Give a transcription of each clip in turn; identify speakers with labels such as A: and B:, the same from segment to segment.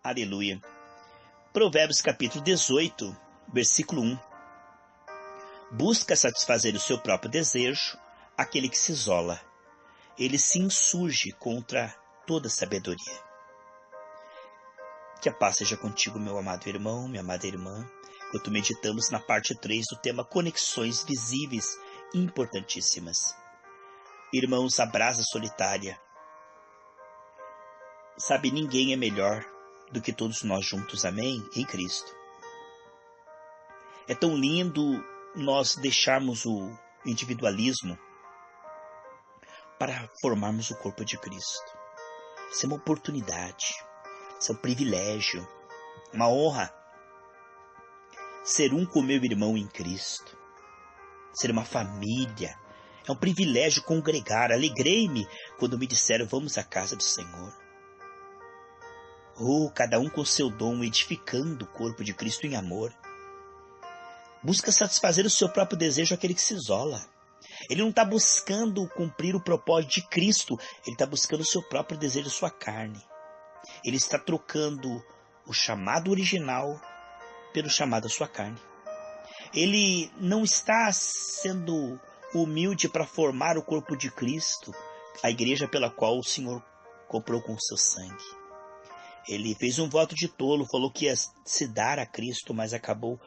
A: Aleluia. Provérbios capítulo 18, versículo 1. Busca satisfazer o seu próprio desejo aquele que se isola. Ele se insurge contra toda sabedoria. Que a paz seja contigo, meu amado irmão, minha amada irmã, enquanto meditamos na parte 3 do tema Conexões Visíveis Importantíssimas. Irmãos, a brasa solitária. Sabe, ninguém é melhor do que todos nós juntos, amém? Em Cristo. É tão lindo nós deixarmos o individualismo para formarmos o corpo de Cristo. Isso é uma oportunidade, isso é um privilégio, uma honra. Ser um com meu irmão em Cristo, ser uma família, é um privilégio congregar. Alegrei-me quando me disseram, vamos à casa do Senhor. Cada um com seu dom, edificando o corpo de Cristo em amor. Busca satisfazer o seu próprio desejo aquele que se isola. Ele não está buscando cumprir o propósito de Cristo, ele está buscando o seu próprio desejo, sua carne. Ele está trocando o chamado original pelo chamado da sua carne. Ele não está sendo humilde para formar o corpo de Cristo, a igreja pela qual o Senhor comprou com o seu sangue. Ele fez um voto de tolo, falou que ia se dar a Cristo, mas acabou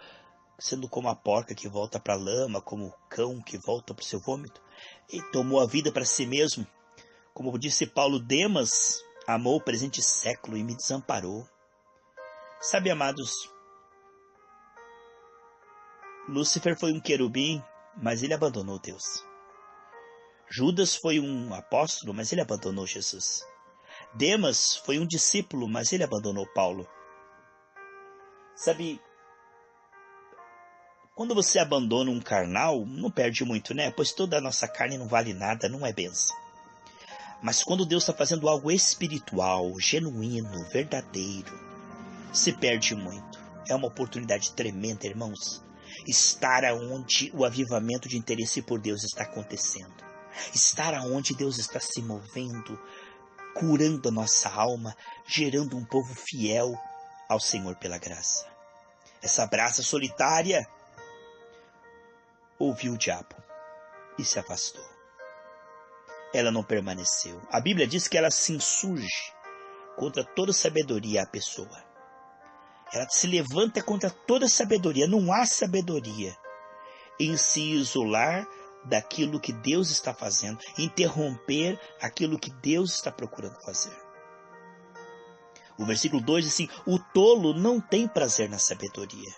A: sendo como a porca que volta para a lama, como o cão que volta para o seu vômito. E tomou a vida para si mesmo. Como disse Paulo, Demas amou o presente século e me desamparou. Sabe, amados, Lúcifer foi um querubim, mas ele abandonou Deus. Judas foi um apóstolo, mas ele abandonou Jesus. Demas foi um discípulo, mas ele abandonou Paulo. Sabe, quando você abandona um carnal, não perde muito, né? Pois toda a nossa carne não vale nada, não é bênção. Mas quando Deus está fazendo algo espiritual, genuíno, verdadeiro, se perde muito. É uma oportunidade tremenda, irmãos. Estar aonde o avivamento de interesse por Deus está acontecendo. Estar aonde Deus está se movendo, curando a nossa alma, gerando um povo fiel ao Senhor pela graça. Essa brasa solitária ouviu o diabo e se afastou. Ela não permaneceu. A Bíblia diz que ela se insurge contra toda sabedoria à pessoa. Ela se levanta contra toda sabedoria. Não há sabedoria em se isolar daquilo que Deus está fazendo, interromper aquilo que Deus está procurando fazer. O versículo 2 diz assim, o tolo não tem prazer na sabedoria,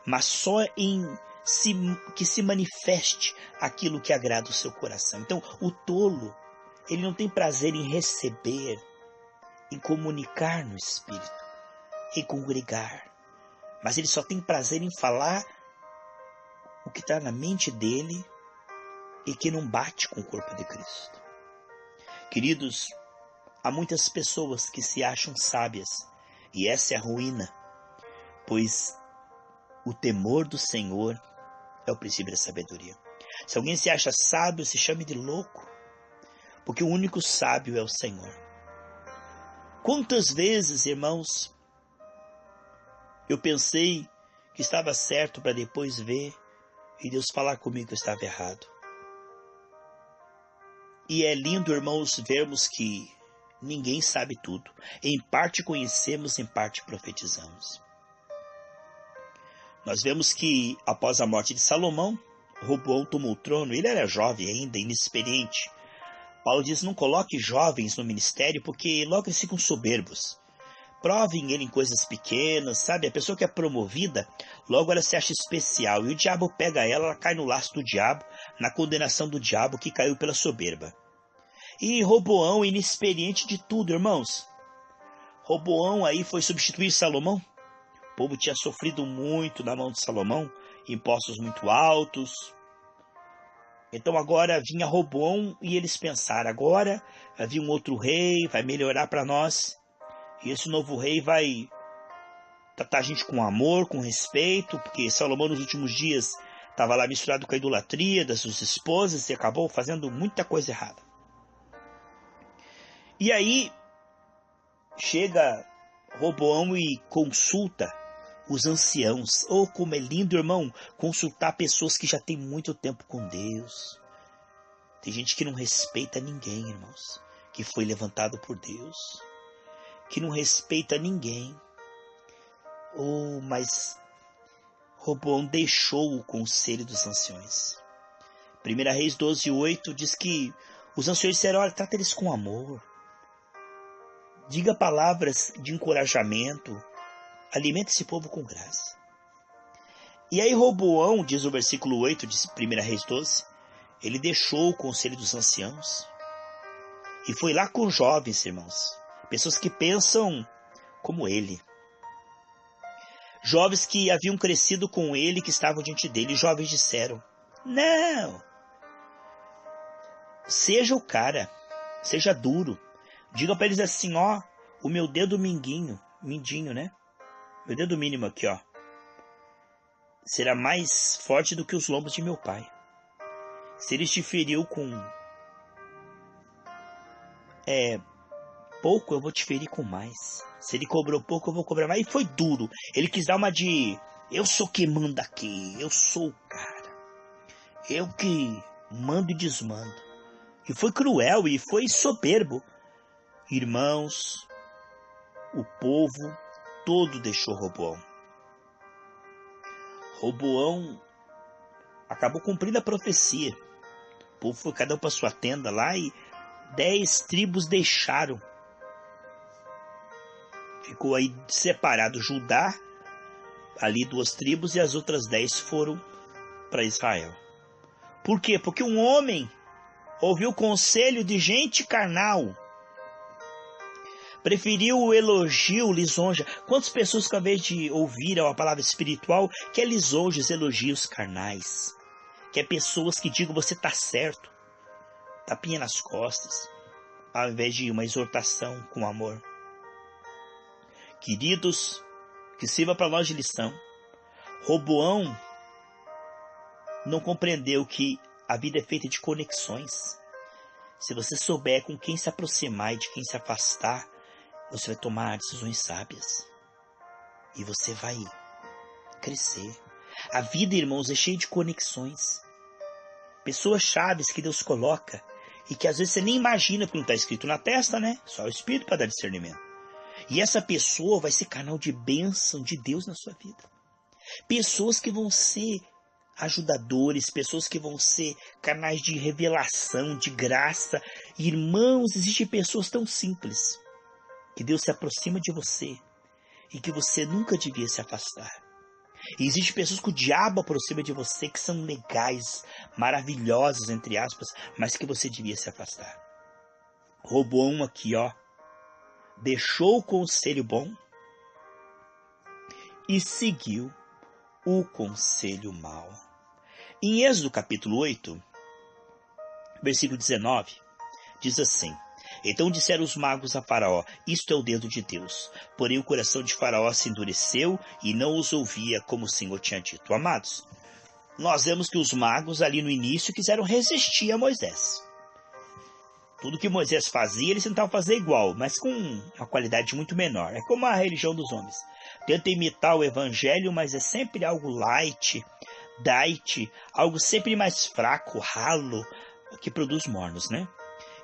A: mas só em que se manifeste aquilo que agrada o seu coração. Então, o tolo, ele não tem prazer em receber, em comunicar no Espírito, em congregar, mas ele só tem prazer em falar o que está na mente dele e que não bate com o corpo de Cristo. Queridos, há muitas pessoas que se acham sábias, e essa é a ruína, pois o temor do Senhor é o princípio da sabedoria. Se alguém se acha sábio, se chame de louco, porque o único sábio é o Senhor. Quantas vezes, irmãos, eu pensei que estava certo para depois ver e Deus falar comigo que eu estava errado. E é lindo, irmãos, vermos que ninguém sabe tudo. Em parte conhecemos, em parte profetizamos. Nós vemos que, após a morte de Salomão, Roboão tomou o trono. Ele era jovem ainda, inexperiente. Paulo diz, não coloque jovens no ministério, porque logo eles ficam soberbos. Provem ele em coisas pequenas, sabe? A pessoa que é promovida, logo ela se acha especial. E o diabo pega ela cai no laço do diabo, na condenação do diabo que caiu pela soberba. E Roboão, inexperiente de tudo, irmãos. Roboão aí foi substituir Salomão. O povo tinha sofrido muito na mão de Salomão, impostos muito altos. Então agora vinha Roboão e eles pensaram, agora vai vir um outro rei, vai melhorar para nós. E esse novo rei vai tratar a gente com amor, com respeito, porque Salomão nos últimos dias estava lá misturado com a idolatria das suas esposas e acabou fazendo muita coisa errada. E aí chega Roboão e consulta os anciãos. Oh, como é lindo, irmão, consultar pessoas que já têm muito tempo com Deus. Tem gente que não respeita ninguém, irmãos, que foi levantado por Deus, que não respeita ninguém. Oh, mas Roboão deixou o conselho dos anciões. 1 Reis 12:8 diz que os anciões disseram: olha, trata eles com amor. Diga palavras de encorajamento. Alimenta esse povo com graça. E aí Roboão, diz o versículo 8 de 1 Reis 12, ele deixou o conselho dos anciãos e foi lá com jovens, irmãos. Pessoas que pensam como ele. Jovens que haviam crescido com ele, que estavam diante dele. Jovens disseram: não, seja o cara, seja duro. Diga para eles assim: ó, o meu dedo mindinho, né? Meu dedo mínimo aqui, ó, será mais forte do que os lombos de meu pai. Se ele te feriu com pouco, eu vou te ferir com mais. Se ele cobrou pouco, eu vou cobrar mais. E foi duro. Ele quis dar uma de: eu sou quem manda aqui, eu sou o cara, eu que mando e desmando. E foi cruel e foi soberbo. Irmãos, o povo todo deixou Roboão. Roboão acabou cumprindo a profecia. O povo foi cada um para sua tenda lá e 10 tribos deixaram. Ficou aí separado Judá, ali 2 tribos, e as outras 10 foram para Israel. Por quê? Porque um homem ouviu o conselho de gente carnal. Preferiu o elogio, lisonja. Quantas pessoas que ao invés de ouvir a palavra espiritual, quer lisonjas, elogios carnais. Quer pessoas que digam: você está certo. Tapinha nas costas. Ao invés de uma exortação com amor. Queridos, que sirva para nós de lição. Roboão não compreendeu que a vida é feita de conexões. Se você souber com quem se aproximar e de quem se afastar, você vai tomar decisões sábias. E você vai crescer. A vida, irmãos, é cheia de conexões. Pessoas chaves que Deus coloca e que às vezes você nem imagina porque não está escrito na testa, né? Só o Espírito para dar discernimento. E essa pessoa vai ser canal de bênção de Deus na sua vida. Pessoas que vão ser ajudadores, pessoas que vão ser canais de revelação, de graça. Irmãos, existem pessoas tão simples que Deus se aproxima de você e que você nunca devia se afastar. E existem pessoas que o diabo aproxima de você, que são legais, maravilhosas, entre aspas, mas que você devia se afastar. Roboão aqui, ó, deixou o conselho bom e seguiu o conselho mau. Em Êxodo capítulo 8, versículo 19, diz assim: então disseram os magos a Faraó: isto é o dedo de Deus. Porém o coração de Faraó se endureceu e não os ouvia como o Senhor tinha dito. Amados, nós vemos que os magos ali no início quiseram resistir a Moisés. Tudo que Moisés fazia, eles tentavam fazer igual, mas com uma qualidade muito menor. É como a religião dos homens. Tenta imitar o evangelho, mas é sempre algo light, diet, algo sempre mais fraco, ralo, que produz mornos, né?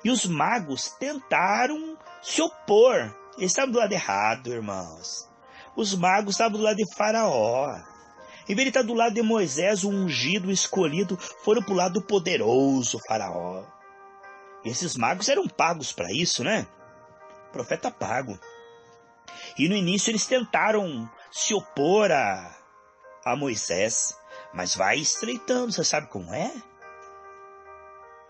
A: E os magos tentaram se opor. Eles estavam do lado errado, irmãos. Os magos estavam do lado de Faraó. Em vez de estar do lado de Moisés, o ungido, o escolhido, foram para o lado do poderoso Faraó. Esses magos eram pagos para isso, né? Profeta pago. E no início eles tentaram se opor a Moisés. Mas vai estreitando, você sabe como é?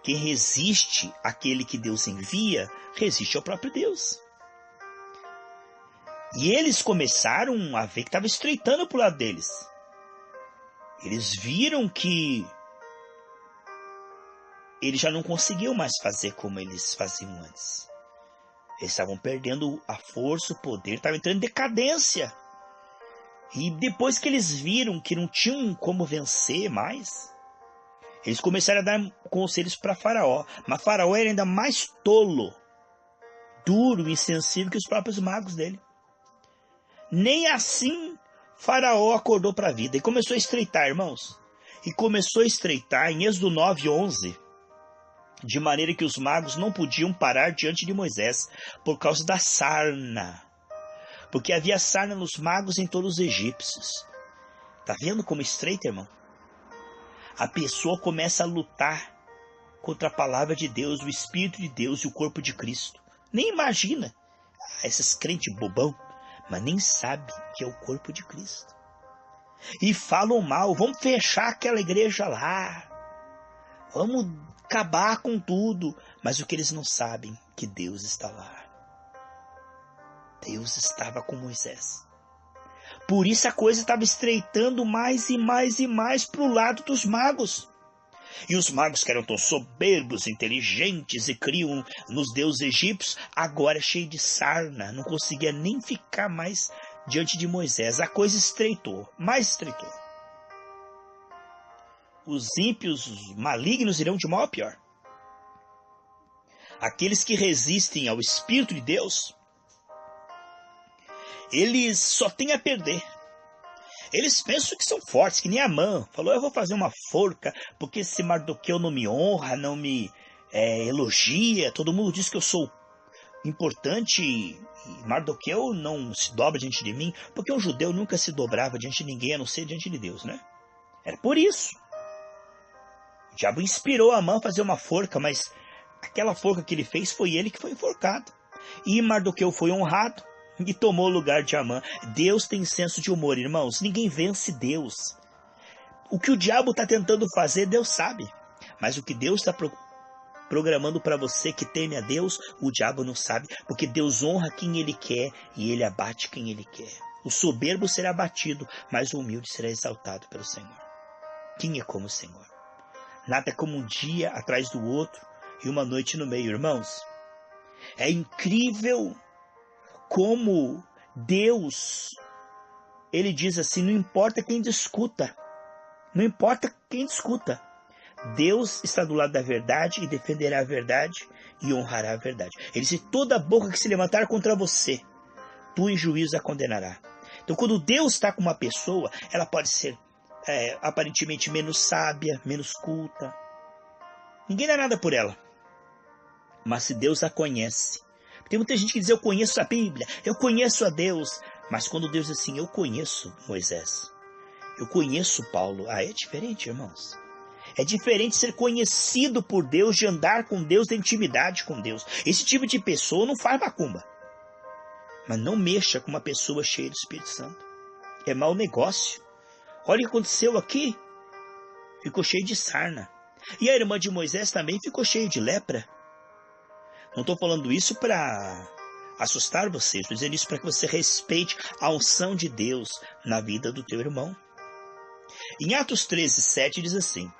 A: Quem resiste àquele que Deus envia, resiste ao próprio Deus. E eles começaram a ver que estava estreitando para o lado deles. Eles viram que eles já não conseguiam mais fazer como eles faziam antes. Eles estavam perdendo a força, o poder, estavam entrando em decadência. E depois que eles viram que não tinham como vencer mais, eles começaram a dar conselhos para Faraó. Mas Faraó era ainda mais tolo, duro e insensível que os próprios magos dele. Nem assim Faraó acordou para a vida e começou a estreitar, irmãos. E começou a estreitar em Êxodo 9:11, de maneira que os magos não podiam parar diante de Moisés por causa da sarna. Porque havia sarna nos magos em todos os egípcios. Tá vendo como estreita, irmão? A pessoa começa a lutar contra a palavra de Deus, o Espírito de Deus e o corpo de Cristo. Nem imagina. Esses crentes bobão, mas nem sabe que é o corpo de Cristo. E falam mal, vamos fechar aquela igreja lá. Vamos acabar com tudo. Mas o que eles não sabem, que Deus está lá. Deus estava com Moisés. Por isso a coisa estava estreitando mais e mais e mais para o lado dos magos. E os magos que eram tão soberbos, inteligentes e criam nos deuses egípcios, agora cheio de sarna, não conseguia nem ficar mais diante de Moisés. A coisa estreitou, mais estreitou. Os ímpios, os malignos irão de mal a pior. Aqueles que resistem ao Espírito de Deus, eles só têm a perder. Eles pensam que são fortes, que nem Amã. Falou, eu vou fazer uma forca, porque se Mardoqueu não me honra, não me elogia, todo mundo diz que eu sou importante e Mardoqueu não se dobra diante de mim, porque um judeu nunca se dobrava diante de ninguém, a não ser diante de Deus, né? Era por isso. O diabo inspirou Amã a fazer uma forca, mas aquela forca que ele fez foi ele que foi enforcado. E Mardoqueu foi honrado e tomou o lugar de Amã. Deus tem senso de humor, irmãos. Ninguém vence Deus. O que o diabo está tentando fazer, Deus sabe. Mas o que Deus está programando para você que teme a Deus, o diabo não sabe. Porque Deus honra quem Ele quer e Ele abate quem Ele quer. O soberbo será abatido, mas o humilde será exaltado pelo Senhor. Quem é como o Senhor? Nada como um dia atrás do outro e uma noite no meio, irmãos. É incrível como Deus, ele diz assim, não importa quem discuta, não importa quem discuta, Deus está do lado da verdade e defenderá a verdade e honrará a verdade. Ele diz, toda boca que se levantar contra você, tu em juízo a condenará. Então quando Deus está com uma pessoa, ela pode ser aparentemente menos sábia, menos culta, ninguém dá nada por ela, mas se Deus a conhece, tem muita gente que diz, eu conheço a Bíblia, eu conheço a Deus. Mas quando Deus diz assim, eu conheço Moisés, eu conheço Paulo. É diferente, irmãos. É diferente ser conhecido por Deus, de andar com Deus, de intimidade com Deus. Esse tipo de pessoa não faz macumba. Mas não mexa com uma pessoa cheia do Espírito Santo. É mau negócio. Olha o que aconteceu aqui. Ficou cheio de sarna. E a irmã de Moisés também ficou cheia de lepra. Não estou falando isso para assustar você, estou dizendo isso para que você respeite a unção de Deus na vida do teu irmão. Em Atos 13:7 diz assim,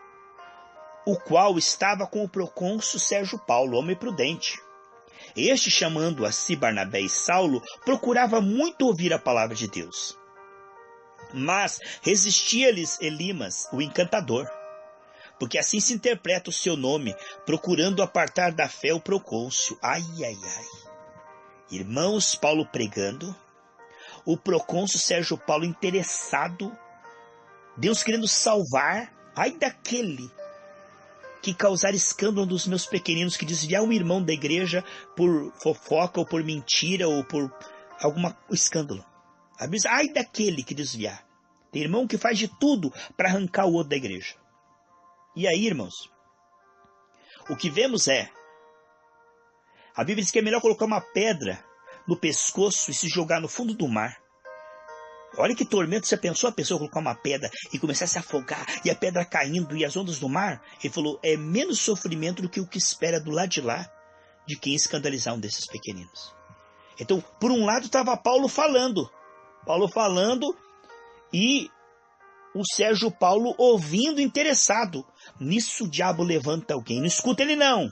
A: o qual estava com o procônsul Sérgio Paulo, homem prudente. Este, chamando a si Barnabé e Saulo, procurava muito ouvir a palavra de Deus. Mas resistia-lhes Elimas, o encantador, porque assim se interpreta o seu nome, procurando apartar da fé o procônsul. Ai, ai, ai. Irmãos, Paulo pregando, o procônsul Sérgio Paulo interessado, Deus querendo salvar, ai daquele que causar escândalo dos meus pequeninos, que desviar um irmão da igreja por fofoca, ou por mentira, ou por algum escândalo. Ai daquele que desviar. Tem irmão que faz de tudo para arrancar o outro da igreja. E aí, irmãos, o que vemos a Bíblia diz que é melhor colocar uma pedra no pescoço e se jogar no fundo do mar. Olha que tormento, você pensou a pessoa colocar uma pedra e começar a se afogar, e a pedra caindo, e as ondas do mar? Ele falou, é menos sofrimento do que o que espera do lado de lá, de quem escandalizar um desses pequeninos. Então, por um lado estava Paulo falando e o Sérgio Paulo ouvindo, interessado. Nisso o diabo levanta alguém. Não escuta ele não.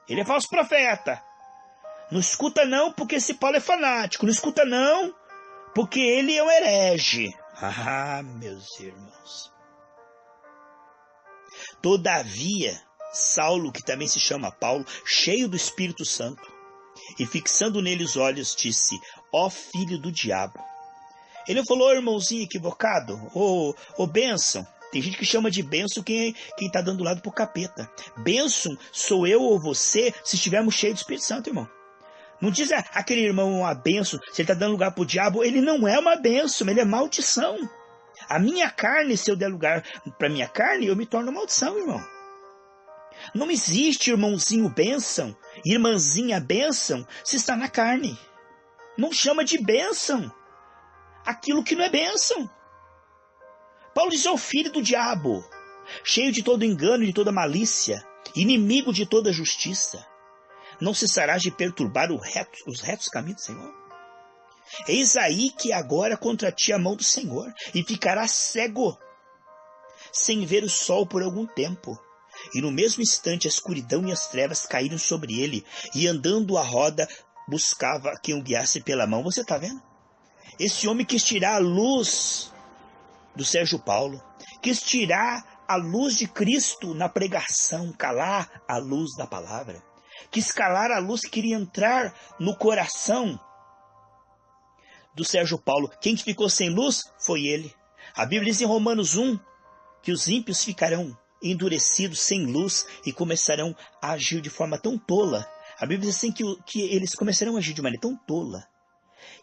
A: Ele é falso profeta. Não escuta não porque esse Paulo é fanático. Não escuta não porque ele é um herege. Ah, meus irmãos. Todavia, Saulo, que também se chama Paulo, cheio do Espírito Santo, e fixando nele os olhos, disse, ó filho do diabo, Ele não falou irmãozinho equivocado, ou bênção. Tem gente que chama de bênção quem está dando lado pro capeta. Bênção sou eu ou você se estivermos cheios do Espírito Santo, irmão. Não diz aquele irmão uma bênção, se ele está dando lugar pro diabo, ele não é uma bênção, ele é maldição. A minha carne, se eu der lugar para minha carne, eu me torno maldição, irmão. Não existe irmãozinho bênção, irmãzinha bênção, se está na carne. Não chama de bênção aquilo que não é bênção. Paulo diz, é o filho do diabo, cheio de todo engano e de toda malícia, inimigo de toda justiça. Não cessarás de perturbar os retos caminhos do Senhor. Eis aí que agora contra ti a mão do Senhor, e ficarás cego, sem ver o sol por algum tempo. E no mesmo instante a escuridão e as trevas caíram sobre ele, e andando à roda buscava quem o guiasse pela mão. Você está vendo? Esse homem quis tirar a luz do Sérgio Paulo, quis tirar a luz de Cristo na pregação, calar a luz da palavra, quis calar a luz que queria entrar no coração do Sérgio Paulo. Quem ficou sem luz foi ele. A Bíblia diz em Romanos 1 que os ímpios ficarão endurecidos, sem luz, e começarão a agir de forma tão tola. A Bíblia diz assim que eles começarão a agir de maneira tão tola,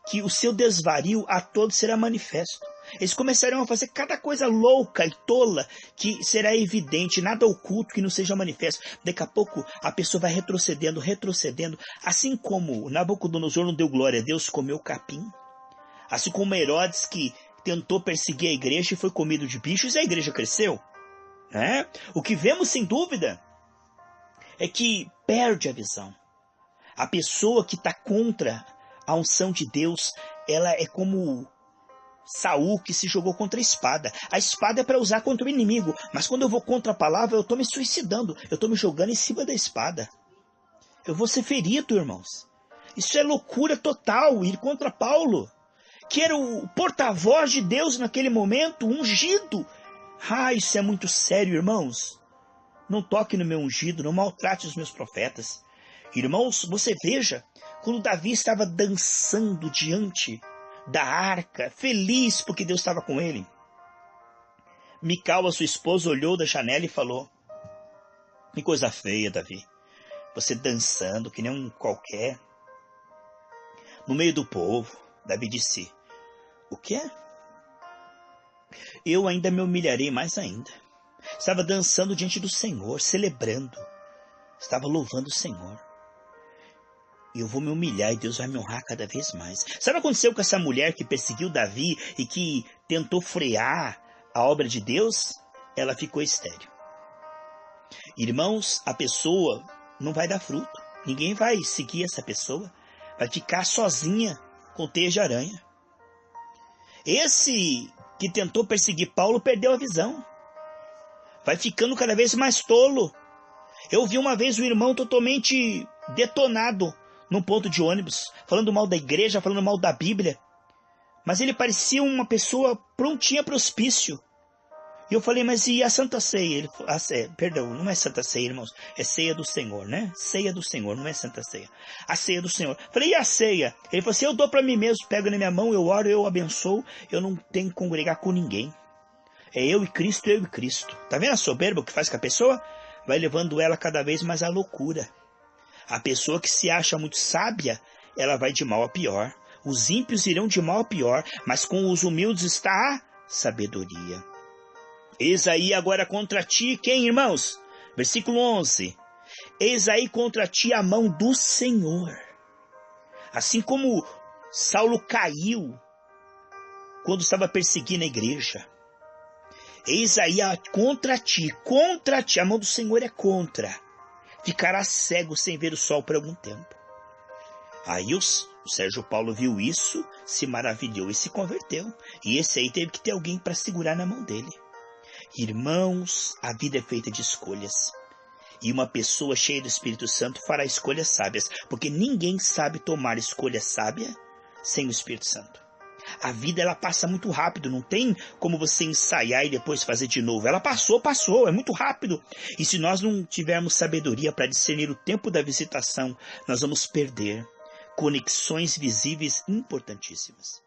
A: que o seu desvario a todos será manifesto. Eles começarão a fazer cada coisa louca e tola que será evidente, nada oculto que não seja manifesto. Daqui a pouco a pessoa vai retrocedendo, assim como Nabucodonosor não deu glória a Deus, comeu capim. Assim como Herodes, que tentou perseguir a igreja e foi comido de bichos, e a igreja cresceu. O que vemos sem dúvida é que perde a visão. A pessoa que está contra a unção de Deus, ela é como Saul, que se jogou contra a espada. A espada é para usar contra o inimigo, mas quando eu vou contra a palavra, eu estou me suicidando, eu estou me jogando em cima da espada. Eu vou ser ferido, irmãos. Isso é loucura total, ir contra Paulo, que era o porta-voz de Deus naquele momento, ungido. Isso é muito sério, irmãos. Não toque no meu ungido, não maltrate os meus profetas. Irmãos, você veja, quando Davi estava dançando diante da arca, feliz porque Deus estava com ele, Mical, a sua esposa, olhou da janela e falou: que coisa feia, Davi, você dançando que nem um qualquer, no meio do povo. Davi disse: o quê? Eu ainda me humilharei mais ainda. Estava dançando diante do Senhor, celebrando, estava louvando o Senhor. E eu vou me humilhar e Deus vai me honrar cada vez mais. Sabe o que aconteceu com essa mulher que perseguiu Davi e que tentou frear a obra de Deus? Ela ficou estéril. Irmãos, a pessoa não vai dar fruto. Ninguém vai seguir essa pessoa. Vai ficar sozinha com teia de aranha. Esse que tentou perseguir Paulo perdeu a visão. Vai ficando cada vez mais tolo. Eu vi uma vez um irmão totalmente detonado num ponto de ônibus, falando mal da igreja, falando mal da Bíblia. Mas ele parecia uma pessoa prontinha para o hospício. E eu falei, mas e a Santa Ceia? Ele falou, perdão, não é Santa Ceia, irmãos. É ceia do Senhor, né? Ceia do Senhor, não é Santa Ceia. A ceia do Senhor. Falei, e a ceia? Ele falou assim, eu dou para mim mesmo, pego na minha mão, eu oro, eu abençoo, eu não tenho que congregar com ninguém. É eu e Cristo, eu e Cristo. Tá vendo a soberba que faz com a pessoa? Vai levando ela cada vez mais à loucura. A pessoa que se acha muito sábia, ela vai de mal a pior. Os ímpios irão de mal a pior, mas com os humildes está a sabedoria. Eis aí agora contra ti, quem, irmãos? Versículo 11. Eis aí contra ti a mão do Senhor. Assim como Saulo caiu quando estava perseguindo a igreja. Eis aí contra ti, a mão do Senhor é contra. Ficará cego sem ver o sol por algum tempo. Aí o Sérgio Paulo viu isso, se maravilhou e se converteu. E esse aí teve que ter alguém para segurar na mão dele. Irmãos, a vida é feita de escolhas. E uma pessoa cheia do Espírito Santo fará escolhas sábias, porque ninguém sabe tomar escolha sábia sem o Espírito Santo. A vida, ela passa muito rápido, não tem como você ensaiar e depois fazer de novo. Ela passou, é muito rápido. E se nós não tivermos sabedoria para discernir o tempo da visitação, nós vamos perder conexões visíveis importantíssimas.